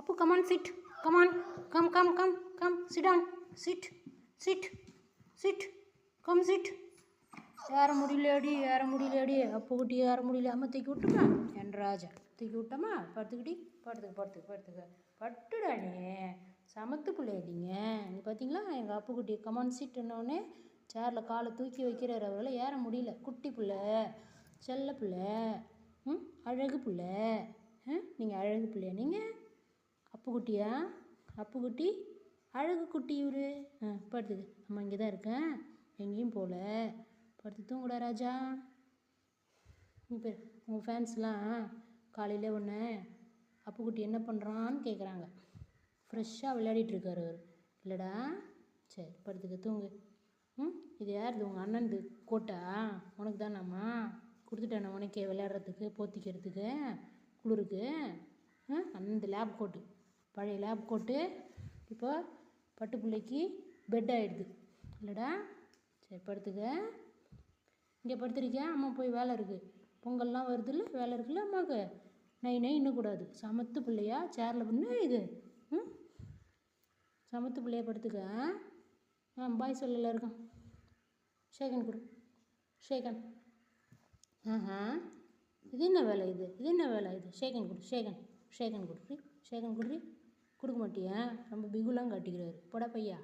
Appu, come on, sit. Come on. Come. Sit down. Sit. Come sit. ஏற முடியலடி அப்புக்குட்டி ஏற முடியல. அம்மா தூக்கி விட்டுமா என் ராஜா, தூக்கி விட்டம்மா. படுத்துக்க பட்டுடா. நீ சமத்து பிள்ளையாடிங்க. நீ பார்த்தீங்களா எங்கள் அப்புக்குட்டி கமான் சீட்டுன்னொடனே சேரில் காலை தூக்கி வைக்கிறார். அவரால் ஏற முடியல. குட்டி பிள்ளை, செல்ல பிள்ளை, அழகு பிள்ளை. நீங்கள் அழகு பிள்ளையா? நீங்கள் அப்புக்குட்டியா? அப்புக்குட்டி அழகு குட்டி இவரு. படுத்துக்கு. அம்மா இங்கே தான் இருக்கேன், எங்கேயும் போகல. படுத்து தூங்குடா ராஜா. இப்போ உங்கள் ஃபேன்ஸ்லாம் காலையில் ஒன்று அப்புக்குட்டி என்ன பண்ணுறான்னு கேட்குறாங்க. ஃப்ரெஷ்ஷாக விளையாடிட்டுருக்காரு அவர் இல்லைடா. சரி படுத்துக்க, தூங்கு. இது யாருது? உங்கள் அண்ணன்து கோட்டா? உனக்கு தானாம்மா? கொடுத்துட்டானே உனக்கே விளையாடுறதுக்கு, போத்திக்கிறதுக்கு, குளிருக்கு. அண்ணன் லேப் கோட்டு, பழைய லேப் கோட்டு இப்போ பட்டு பிள்ளைக்கு பெட் ஆகிடுது இல்லைடா. சரி படுத்துக்க. இங்கே படுத்துருக்கியா? அம்மா போய் வேலை இருக்குது, பொங்கல்லாம் வருது இல்லை, வேலை இருக்குல்ல அம்மாவுக்கு. நை இன்னக்கூடாது. சமத்து பிள்ளையா சேரில் பண்ணு இது. சமத்து பிள்ளையா படுத்துக்க. பாய் சொல்லல இருக்கான். ஷேகன் கொடு, ஷேகன். இது என்ன வேலை இது? ஷேகன் கொடு, ஷேகன் கொடுறி. கொடுக்க மாட்டியா? ரொம்ப பிகுலாம் காட்டிக்கிறாரு. போடா பையா.